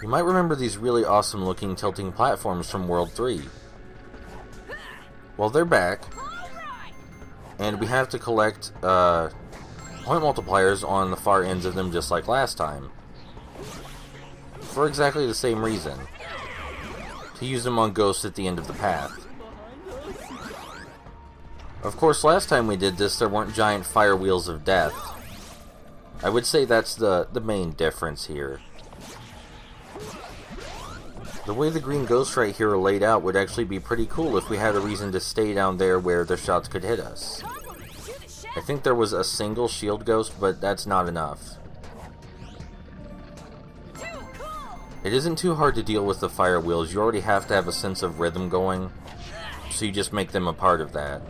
You might remember these really awesome looking tilting platforms from World 3. Well, they're back, and we have to collect point multipliers on the far ends of them just like last time. For exactly the same reason. To use them on ghosts at the end of the path. Of course, last time we did this, there weren't giant fire wheels of death. I would say that's the main difference here. The way the green ghosts right here are laid out would actually be pretty cool if we had a reason to stay down there where their shots could hit us. I think there was a single shield ghost, but that's not enough. It isn't too hard to deal with the fire wheels. You already have to have a sense of rhythm going, so you just make them a part of that.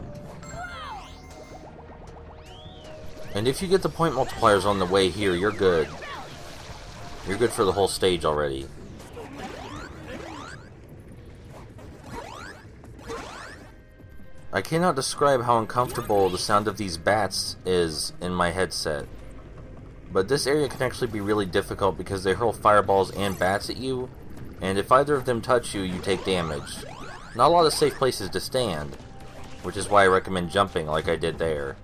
And if you get the point multipliers on the way here, you're good. You're good for the whole stage already. I cannot describe how uncomfortable the sound of these bats is in my headset. But this area can actually be really difficult because they hurl fireballs and bats at you, and if either of them touch you, you take damage. Not a lot of safe places to stand, which is why I recommend jumping like I did there.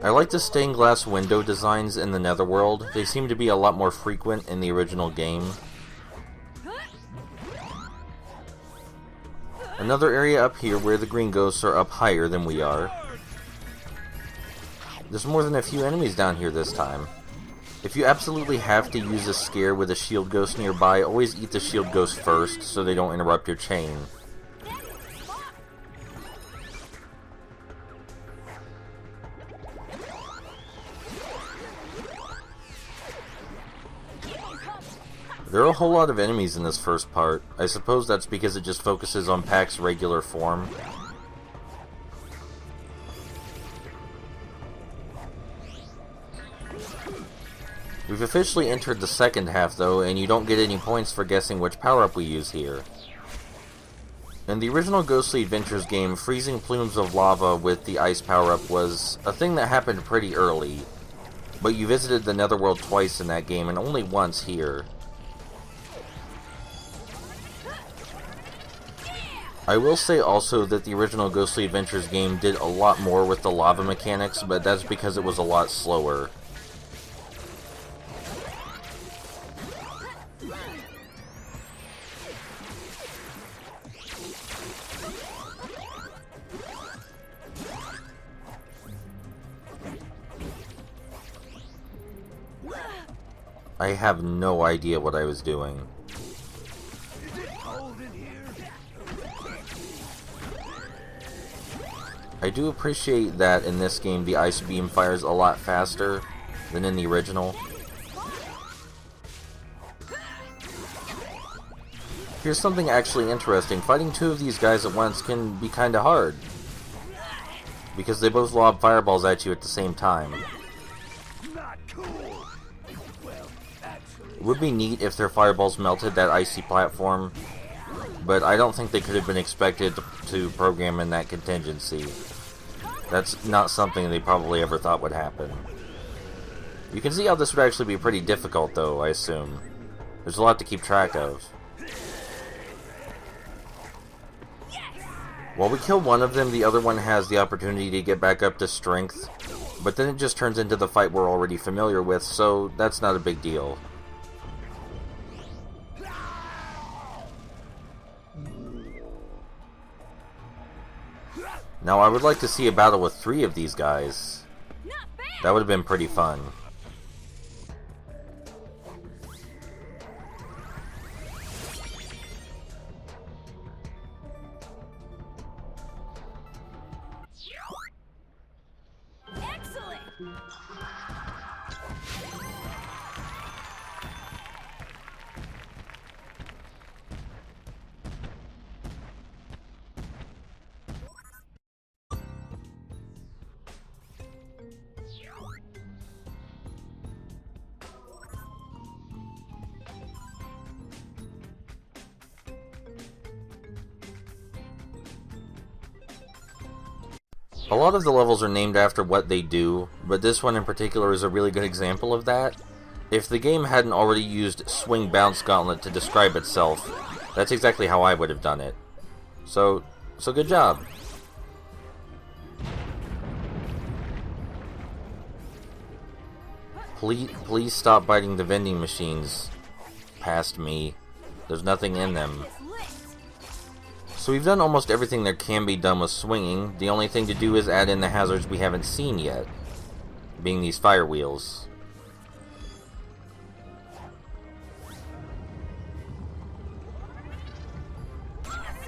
I like the stained glass window designs in the Netherworld. They seem to be a lot more frequent in the original game. Another area up here where the green ghosts are up higher than we are. There's more than a few enemies down here this time. If you absolutely have to use a scare with a shield ghost nearby, always eat the shield ghost first so they don't interrupt your chain. There are a whole lot of enemies in this first part. I suppose that's because it just focuses on Pac's regular form. We've officially entered the second half though, and you don't get any points for guessing which power-up we use here. In the original Ghostly Adventures game, freezing plumes of lava with the ice power-up was a thing that happened pretty early, but you visited the Netherworld twice in that game and only once here. I will say also that the original Ghostly Adventures game did a lot more with the lava mechanics, but that's because it was a lot slower. I have no idea what I was doing. I do appreciate that in this game the ice beam fires a lot faster than in the original. Here's something actually interesting. Fighting two of these guys at once can be kinda hard, because they both lob fireballs at you at the same time. It would be neat if their fireballs melted that icy platform, but I don't think they could have been expected to program in that contingency. That's not something they probably ever thought would happen. You can see how this would actually be pretty difficult though, I assume. There's a lot to keep track of. While we kill one of them, the other one has the opportunity to get back up to strength, but then it just turns into the fight we're already familiar with, so that's not a big deal. Now, I would like to see a battle with 3 of these guys. That would have been pretty fun. Excellent. A lot of the levels are named after what they do, but this one in particular is a really good example of that. If the game hadn't already used Swing Bounce Gauntlet to describe itself, that's exactly how I would have done it. So good job. Please stop biting the vending machines past me. There's nothing in them. So we've done almost everything there can be done with swinging. The only thing to do is add in the hazards we haven't seen yet, being these fire wheels.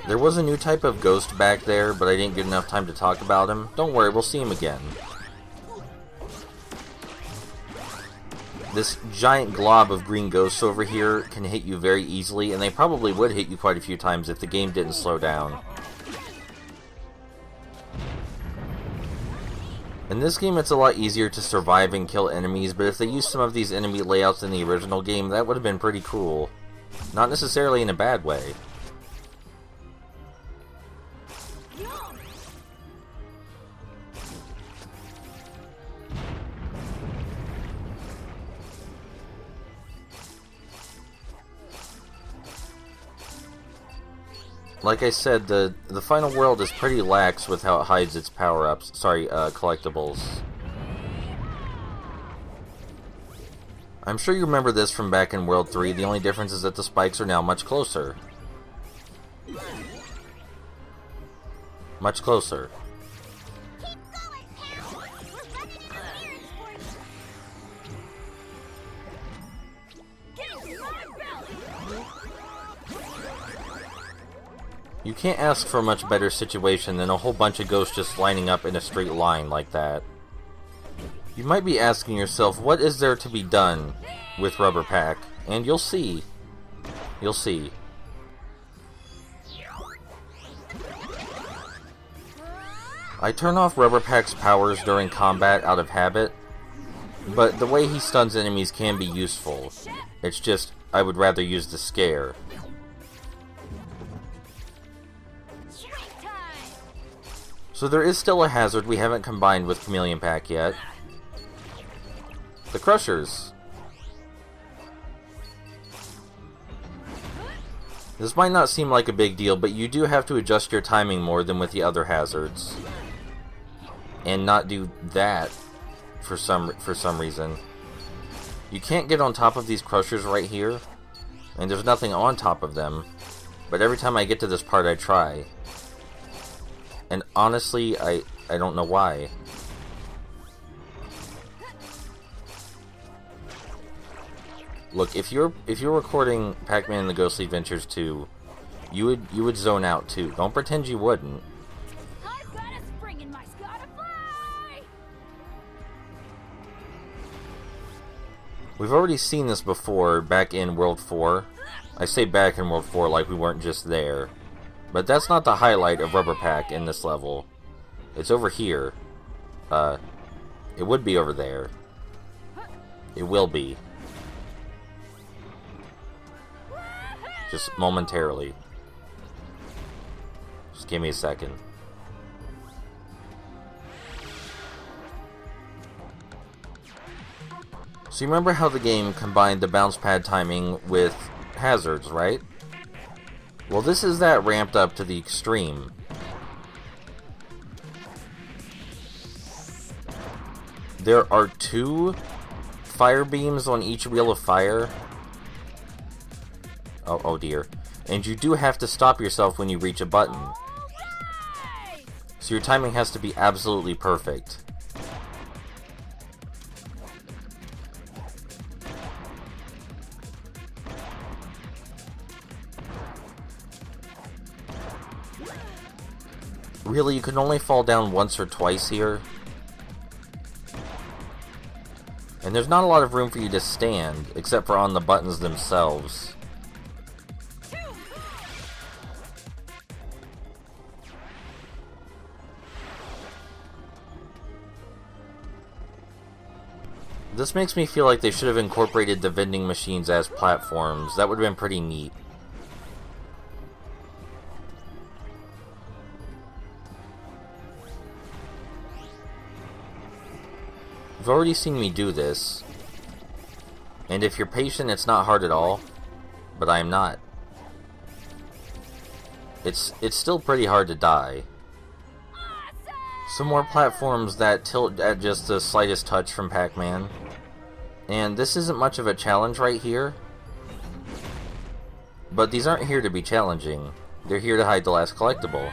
There was a new type of ghost back there, but I didn't get enough time to talk about him. Don't worry, we'll see him again. This giant glob of green ghosts over here can hit you very easily, and they probably would hit you quite a few times if the game didn't slow down. In this game, it's a lot easier to survive and kill enemies, but if they used some of these enemy layouts in the original game, that would have been pretty cool. Not necessarily in a bad way. Like I said, the final world is pretty lax with how it hides its power-ups. Sorry, collectibles. I'm sure you remember this from back in World 3. The only difference is that the spikes are now much closer. Much closer. You can't ask for a much better situation than a whole bunch of ghosts just lining up in a straight line like that. You might be asking yourself, what is there to be done with Rubber Pack? And you'll see. You'll see. I turn off Rubber Pack's powers during combat out of habit, but the way he stuns enemies can be useful. It's just, I would rather use the scare. So there is still a hazard we haven't combined with Chameleon Pack yet. The Crushers. This might not seem like a big deal, but you do have to adjust your timing more than with the other hazards. And not do that for some reason. You can't get on top of these Crushers right here, and there's nothing on top of them, but every time I get to this part I try. And honestly, I don't know why. Look, if you're recording Pac-Man and the Ghostly Adventures 2, you would zone out too. Don't pretend you wouldn't. I've got a spring in my sky to fly! We've already seen this before back in World 4. I say back in World 4 like we weren't just there. But that's not the highlight of Rubber Pack in this level. It's over here. It would be over there. It will be. Just momentarily. Just give me a second. So you remember how the game combined the bounce pad timing with hazards, right? Well, this is that ramped up to the extreme. There are 2 fire beams on each wheel of fire. Oh dear. And you do have to stop yourself when you reach a button. So your timing has to be absolutely perfect. Really, you can only fall down once or twice here. And there's not a lot of room for you to stand, except for on the buttons themselves. This makes me feel like they should have incorporated the vending machines as platforms. That would have been pretty neat. You've already seen me do this. And if you're patient, it's not hard at all. But I am not. It's still pretty hard to die. Some more platforms that tilt at just the slightest touch from Pac-Man. And this isn't much of a challenge right here. But these aren't here to be challenging. They're here to hide the last collectible.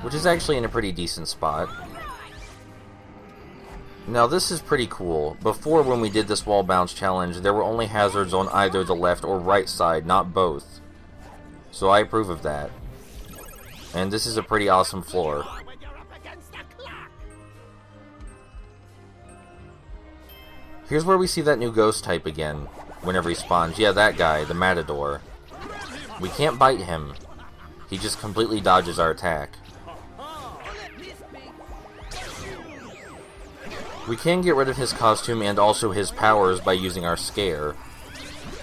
Which is actually in a pretty decent spot. Now this is pretty cool. Before, when we did this wall bounce challenge, there were only hazards on either the left or right side, not both. So I approve of that. And this is a pretty awesome floor. Here's where we see that new ghost type again, whenever he spawns. Yeah, that guy, the Matador. We can't bite him. He just completely dodges our attack. We can get rid of his costume and also his powers by using our scare.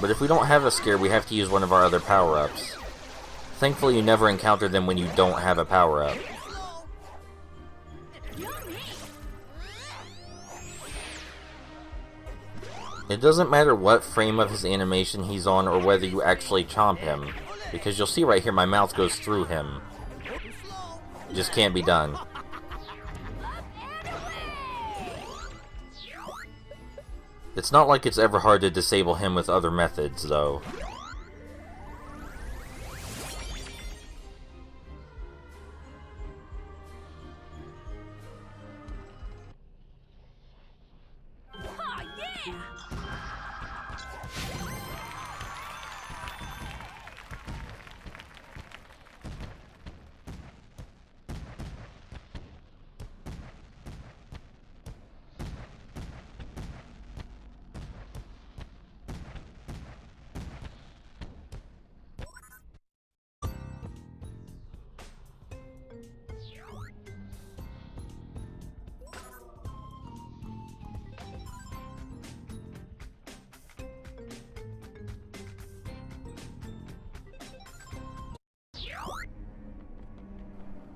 But if we don't have a scare, we have to use one of our other power-ups. Thankfully, you never encounter them when you don't have a power-up. It doesn't matter what frame of his animation he's on or whether you actually chomp him, because you'll see right here my mouth goes through him. It just can't be done. It's not like it's ever hard to disable him with other methods, though.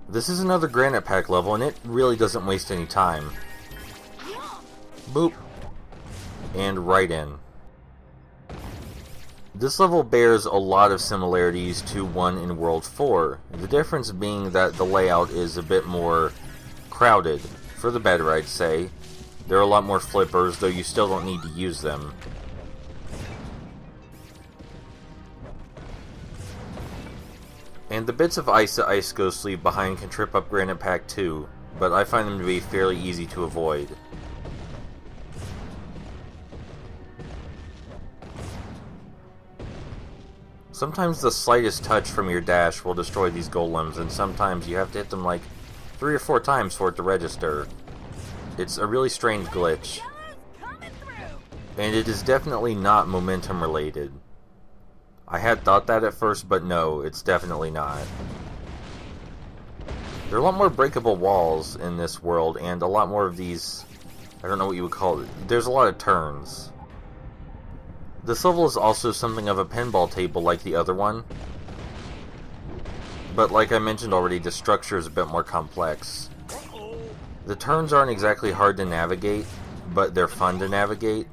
This is another Granite Pack level, and it really doesn't waste any time. Boop. And right in. This level bears a lot of similarities to one in World 4, the difference being that the layout is a bit more crowded, for the better I'd say. There are a lot more flippers, though you still don't need to use them. And the bits of ice that Ice Ghosts leave behind can trip up Granite Pack too, but I find them to be fairly easy to avoid. Sometimes the slightest touch from your dash will destroy these golems, and sometimes you have to hit them like 3 or 4 times for it to register. It's a really strange glitch. And it is definitely not momentum related. I had thought that at first, but no, it's definitely not. There are a lot more breakable walls in this world, and a lot more of these, I don't know what you would call it, there's a lot of turns. This level is also something of a pinball table like the other one, but like I mentioned already, the structure is a bit more complex. The turns aren't exactly hard to navigate, but they're fun to navigate.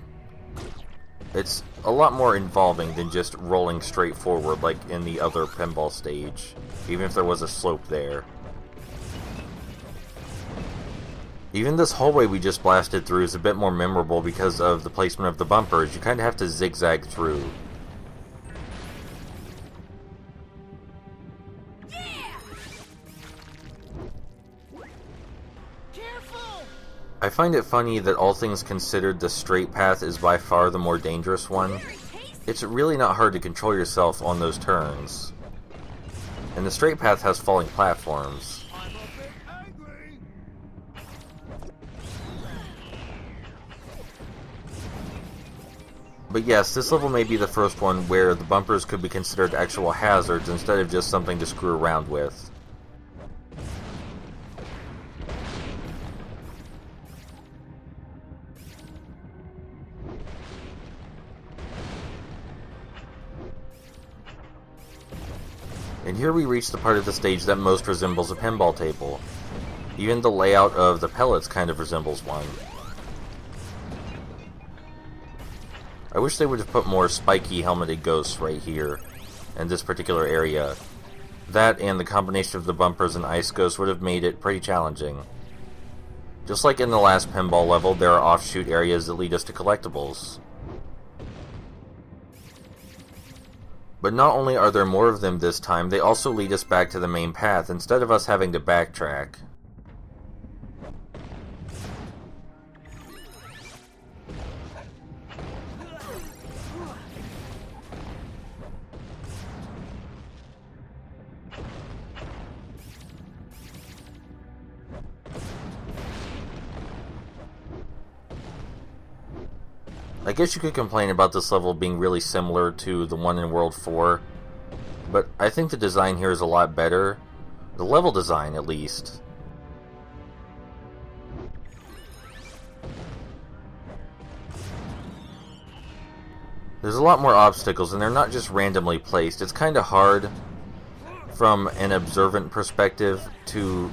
It's a lot more involving than just rolling straight forward like in the other pinball stage, even if there was a slope there. Even this hallway we just blasted through is a bit more memorable because of the placement of the bumpers. You kind of have to zigzag through. I find it funny that all things considered, the straight path is by far the more dangerous one. It's really not hard to control yourself on those turns. And the straight path has falling platforms. But yes, this level may be the first one where the bumpers could be considered actual hazards instead of just something to screw around with. And here we reach the part of the stage that most resembles a pinball table. Even the layout of the pellets kind of resembles one. I wish they would have put more spiky helmeted ghosts right here in this particular area. That and the combination of the bumpers and ice ghosts would have made it pretty challenging. Just like in the last pinball level, there are offshoot areas that lead us to collectibles. But not only are there more of them this time, they also lead us back to the main path instead of us having to backtrack. I guess you could complain about this level being really similar to the one in World 4, but I think the design here is a lot better. The level design, at least. There's a lot more obstacles, and they're not just randomly placed. It's kind of hard, from an observant perspective, to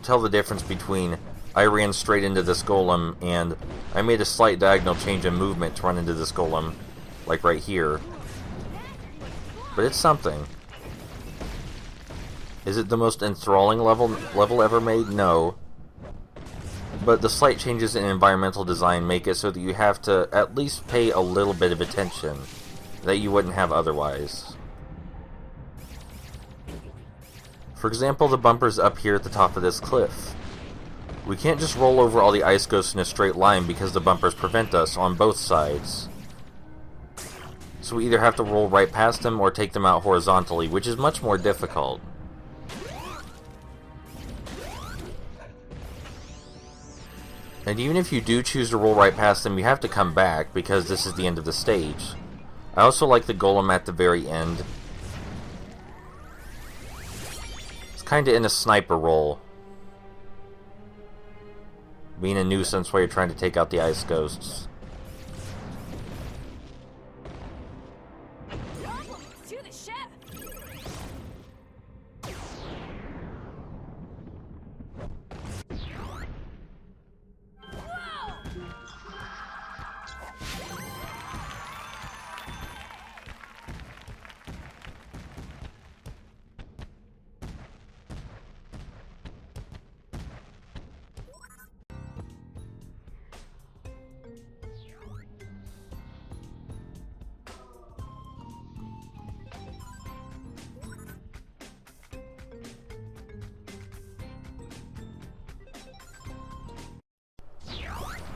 tell the difference between I ran straight into this golem, and I made a slight diagonal change in movement to run into this golem, like right here. But it's something. Is it the most enthralling level ever made? No. But the slight changes in environmental design make it so that you have to at least pay a little bit of attention that you wouldn't have otherwise. For example, the bumpers up here at the top of this cliff. We can't just roll over all the ice ghosts in a straight line because the bumpers prevent us on both sides. So we either have to roll right past them or take them out horizontally, which is much more difficult. And even if you do choose to roll right past them, you have to come back because this is the end of the stage. I also like the golem at the very end. It's kinda in a sniper role, being a nuisance while you're trying to take out the ice ghosts. To the ship.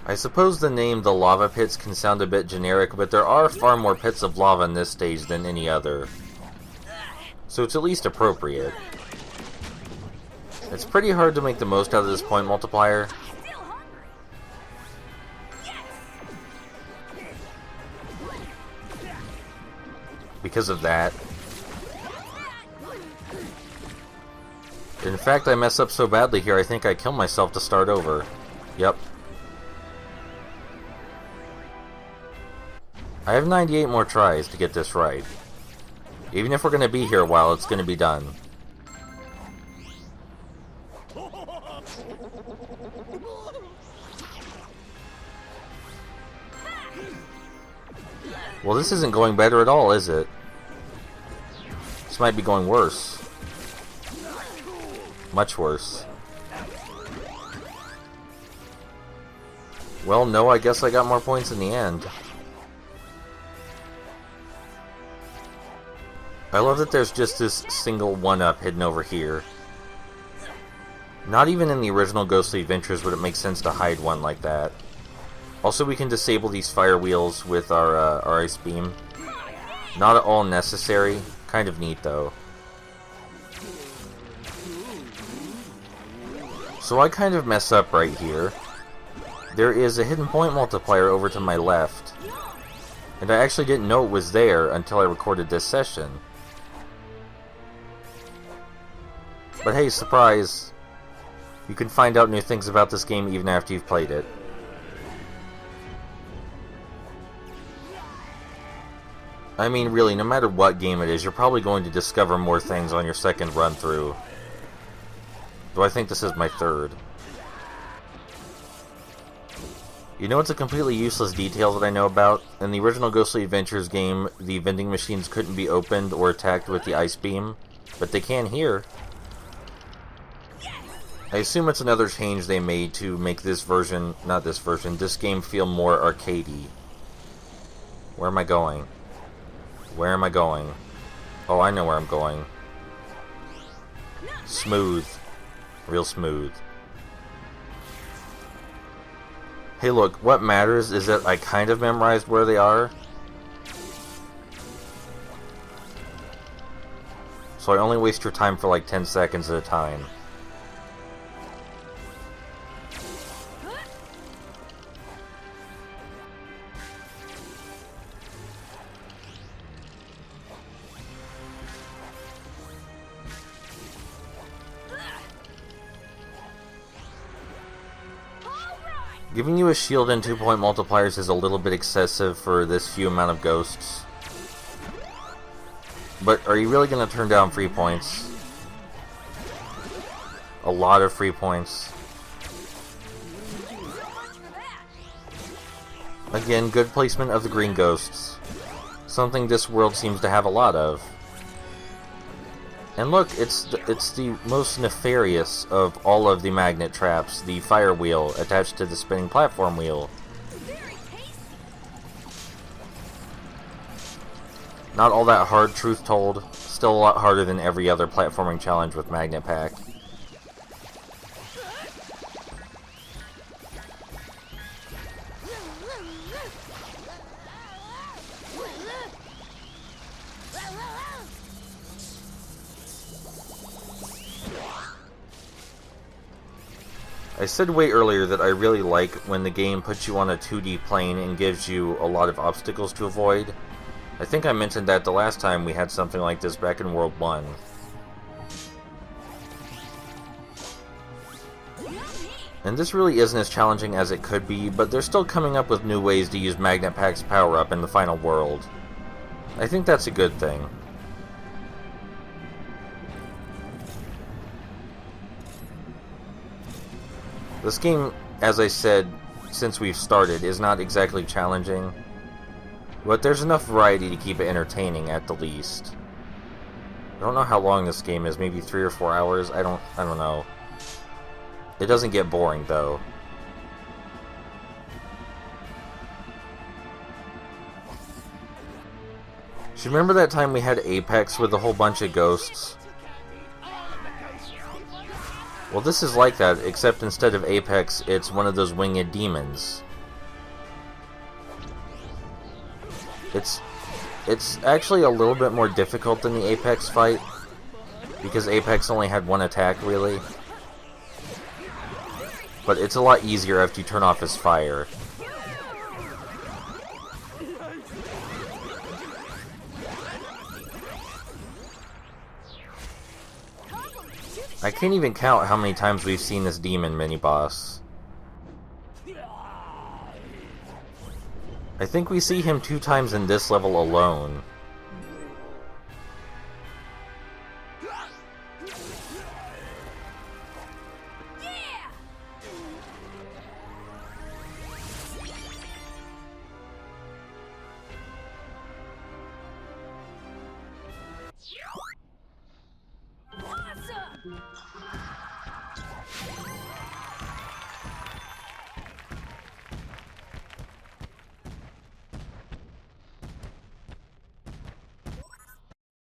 I suppose the name the lava pits can sound a bit generic, but there are far more pits of lava in this stage than any other. So it's at least appropriate. It's pretty hard to make the most out of this point multiplier. Still hungry. Because of that. In fact, I mess up so badly here, I think I kill myself to start over. Yep. I have 98 more tries to get this right. Even if we're going to be here a while, it's going to be done. Well, this isn't going better at all, is it? This might be going worse. Much worse. Well, no, I guess I got more points in the end. I love that there's just this single one-up hidden over here. Not even in the original Ghostly Adventures would it make sense to hide one like that. Also, we can disable these fire wheels with our ice beam. Not at all necessary. Kind of neat, though. So I kind of mess up right here. There is a hidden point multiplier over to my left. And I actually didn't know it was there until I recorded this session. But hey, surprise! You can find out new things about this game even after you've played it. I mean, really, no matter what game it is, you're probably going to discover more things on your second run through. Though I think this is my third. You know, it's a completely useless detail that I know about. In the original Ghostly Adventures game, the vending machines couldn't be opened or attacked with the ice beam, but they can here. I assume it's another change they made to make this version, not this version, this game feel more arcadey. Where am I going? Where am I going? Oh, I know where I'm going. Smooth. Real smooth. Hey look, what matters is that I kind of memorized where they are. So I only waste your time for like 10 seconds at a time. Giving you a shield and 2-point multipliers is a little bit excessive for this few amount of ghosts. But are you really going to turn down free points? A lot of free points. Again, good placement of the green ghosts. Something this world seems to have a lot of. And look, it's the most nefarious of all of the magnet traps, the fire wheel attached to the spinning platform wheel. Not all that hard, truth told. Still a lot harder than every other platforming challenge with Magnet Pack. I said way earlier that I really like when the game puts you on a 2D plane and gives you a lot of obstacles to avoid. I think I mentioned that the last time we had something like this back in World 1. And this really isn't as challenging as it could be, but they're still coming up with new ways to use Magnet Pack's power-up in the final world. I think that's a good thing. This game, as I said, since we've started, is not exactly challenging, but there's enough variety to keep it entertaining at the least. I don't know how long this game is, maybe 3 or 4 hours, I don't know. It doesn't get boring though. Do you remember that time we had Apex with a whole bunch of ghosts? Well, this is like that, except instead of Apex, it's one of those winged demons. It's actually a little bit more difficult than the Apex fight, because Apex only had one attack, really. But it's a lot easier after you turn off his fire. I can't even count how many times we've seen this demon mini-boss. I think we see him 2 times in this level alone.